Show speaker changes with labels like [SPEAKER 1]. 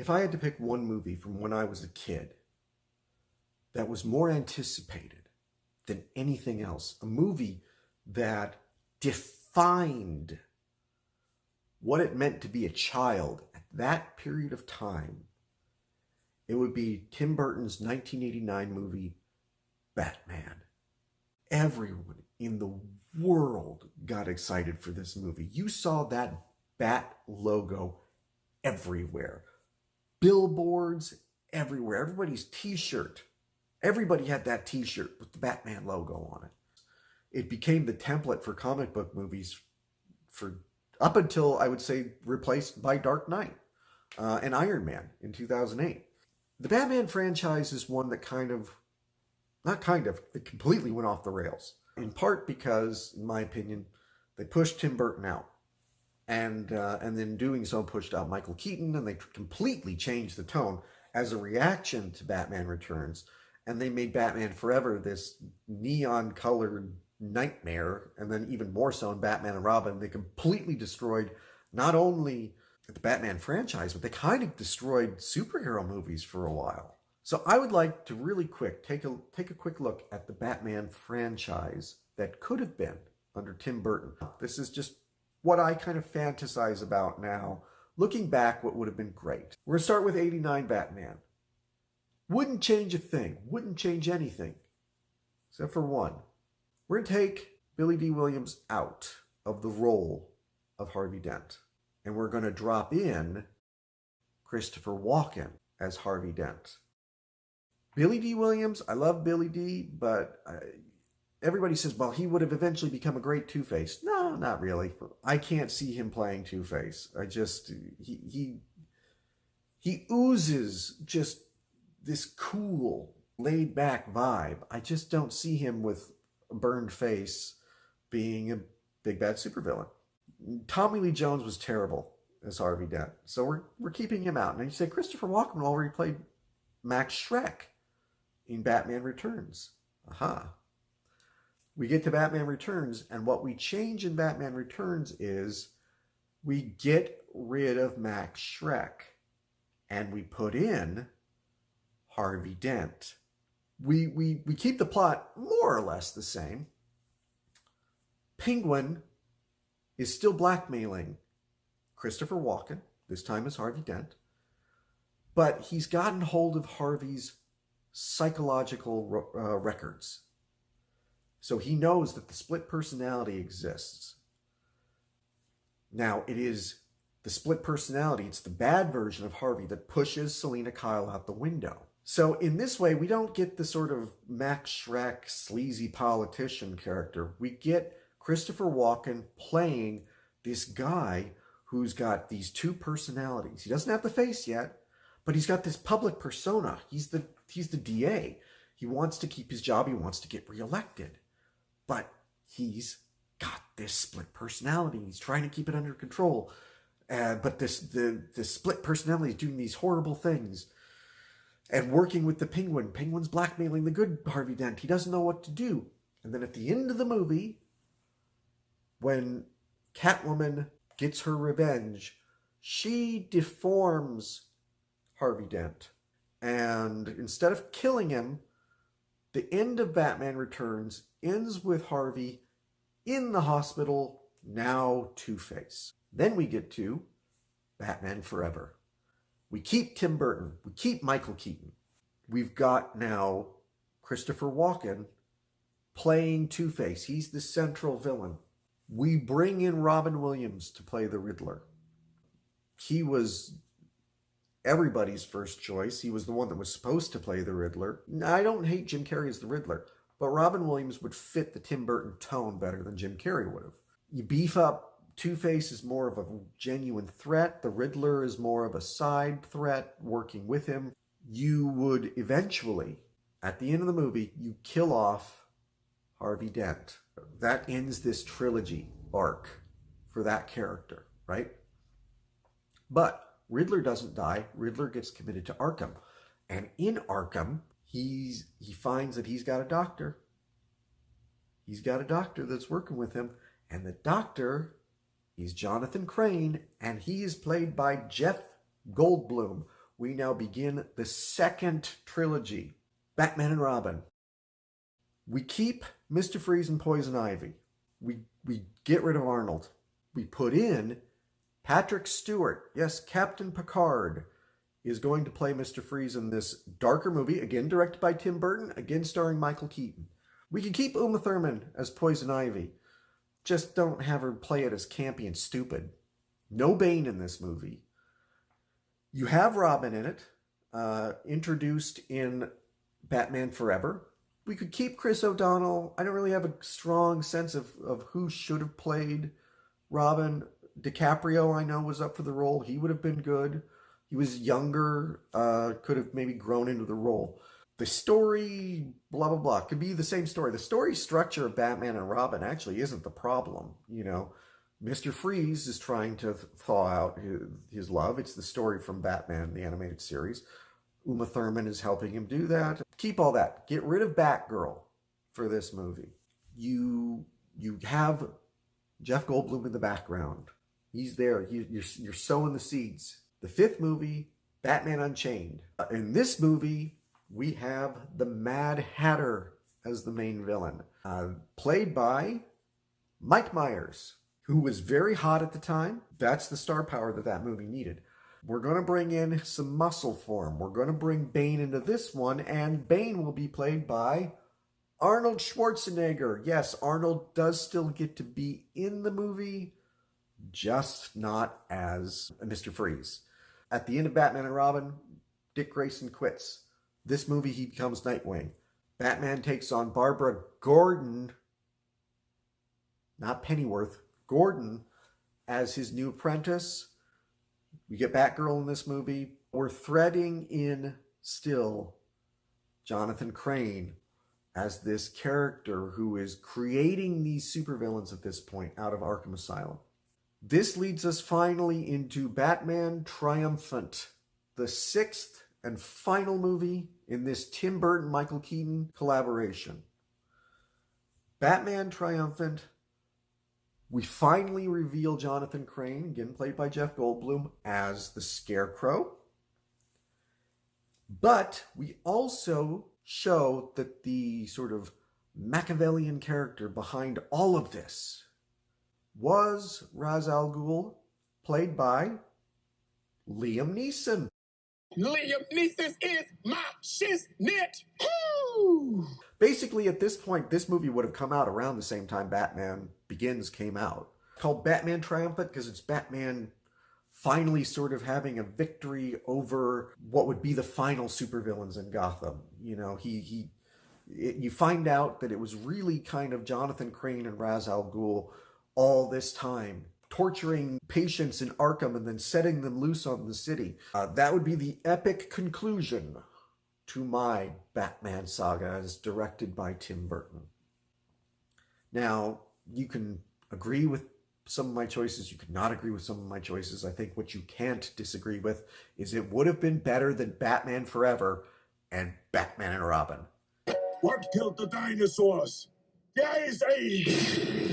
[SPEAKER 1] If I had to pick one movie from when I was a kid that was more anticipated than anything else, a movie that defined what it meant to be a child at that period of time, it would be Tim Burton's 1989 movie, Batman. Everyone in the world got excited for this movie. You saw that Bat logo everywhere. Billboards everywhere. Everybody's t-shirt. Everybody had that t-shirt with the Batman logo on it. It became the template for comic book movies for up until, I would say, replaced by Dark Knight and Iron Man in 2008. The Batman franchise is one that it completely went off the rails. In part because, in my opinion, they pushed Tim Burton out. And in doing so pushed out Michael Keaton, and they completely changed the tone as a reaction to Batman Returns. And they made Batman Forever this neon-colored nightmare, and then even more so in Batman and Robin. They completely destroyed not only the Batman franchise, but they kind of destroyed superhero movies for a while. So I would like to really quick take a quick look at the Batman franchise that could have been under Tim Burton. This is just what I kind of fantasize about now. Looking back, what would have been great. We're going to start with 89 Batman. Wouldn't change a thing. Wouldn't change anything. Except for one. We're going to take Billy D. Williams out of the role of Harvey Dent. And we're going to drop in Christopher Walken as Harvey Dent. Billy D. Williams, I love Billy D., but everybody says, well, he would have eventually become a great Two-Face. No, not really. I can't see him playing Two-Face. He oozes just this cool, laid-back vibe. I just don't see him with a burned face being a big bad supervillain. Tommy Lee Jones was terrible as Harvey Dent, so we're keeping him out. And you say Christopher Walken already played Max Schreck in Batman Returns. Aha. We get to Batman Returns, and what we change in Batman Returns is we get rid of Max Schreck, and we put in Harvey Dent. We keep the plot more or less the same. Penguin is still blackmailing Christopher Walken, this time as Harvey Dent, but he's gotten hold of Harvey's psychological records. So he knows that the split personality exists. Now, it is the split personality, it's the bad version of Harvey that pushes Selina Kyle out the window. So in this way, we don't get the sort of Max Schreck sleazy politician character. We get Christopher Walken playing this guy who's got these two personalities. He doesn't have the face yet, but he's got this public persona. He's the DA. He wants to keep his job. He wants to get reelected. But he's got this split personality. He's trying to keep it under control. But the split personality is doing these horrible things and working with the Penguin. Penguin's blackmailing the good Harvey Dent. He doesn't know what to do. And then at the end of the movie, when Catwoman gets her revenge, she deforms Harvey Dent. And instead of killing him, the end of Batman Returns ends with Harvey in the hospital, now Two-Face. Then we get to Batman Forever. We keep Tim Burton. We keep Michael Keaton. We've got now Christopher Walken playing Two-Face. He's the central villain. We bring in Robin Williams to play the Riddler. He was everybody's first choice. He was the one that was supposed to play the Riddler. I don't hate Jim Carrey as the Riddler, but Robin Williams would fit the Tim Burton tone better than Jim Carrey would have. You beef up Two-Face is more of a genuine threat. The Riddler is more of a side threat working with him. You would eventually, at the end of the movie, you kill off Harvey Dent. That ends this trilogy arc for that character, right? But Riddler doesn't die. Riddler gets committed to Arkham. And in Arkham, he finds that he's got a doctor. He's got a doctor that's working with him. And the doctor, he's Jonathan Crane, and he is played by Jeff Goldblum, we now begin the second trilogy, Batman and Robin. We keep Mr. Freeze and Poison Ivy. We get rid of Arnold. We put in Patrick Stewart. Yes, Captain Picard is going to play Mr. Freeze in this darker movie, again directed by Tim Burton, again starring Michael Keaton. We can keep Uma Thurman as Poison Ivy. Just don't have her play it as campy and stupid. No Bane in this movie. You have Robin in it, introduced in Batman Forever. We could keep Chris O'Donnell. I don't really have a strong sense of who should have played Robin. DiCaprio, I know, was up for the role. He would have been good. He was younger, could have maybe grown into the role. The story, blah, blah, blah, could be the same story. The story structure of Batman and Robin actually isn't the problem. You know, Mr. Freeze is trying to thaw out his love. It's the story from Batman, the animated series. Uma Thurman is helping him do that. Keep all that. Get rid of Batgirl for this movie. You have Jeff Goldblum in the background. He's there. You're sowing the seeds. The fifth movie, Batman Unchained. In this movie, we have the Mad Hatter as the main villain, played by Mike Myers, who was very hot at the time. That's the star power that movie needed. We're going to bring in some muscle for him. We're going to bring Bane into this one, and Bane will be played by Arnold Schwarzenegger. Yes, Arnold does still get to be in the movie, just not as Mr. Freeze. At the end of Batman and Robin, Dick Grayson quits. This movie, he becomes Nightwing. Batman takes on Barbara Gordon, not Pennyworth, Gordon, as his new apprentice. We get Batgirl in this movie. We're threading in still Jonathan Crane as this character who is creating these supervillains at this point out of Arkham Asylum. This leads us finally into Batman Triumphant, the sixth and final movie in this Tim Burton-Michael Keaton collaboration. Batman Triumphant, we finally reveal Jonathan Crane, again played by Jeff Goldblum, as the Scarecrow. But we also show that the sort of Machiavellian character behind all of this was Ra's al Ghul, played by Liam Neeson.
[SPEAKER 2] Liam Neeson is my shiznit.
[SPEAKER 1] Basically, at this point, this movie would have come out around the same time Batman Begins came out. Called Batman Triumphant because it's Batman finally sort of having a victory over what would be the final supervillains in Gotham. You know, you find out that it was really kind of Jonathan Crane and Ra's al Ghul all this time, torturing patients in Arkham and then setting them loose on the city. That would be the epic conclusion to my Batman saga as directed by Tim Burton. Now, you can agree with some of my choices. You could not agree with some of my choices. I think what you can't disagree with is it would have been better than Batman Forever and Batman and Robin.
[SPEAKER 2] What killed the dinosaurs? The Ice Age!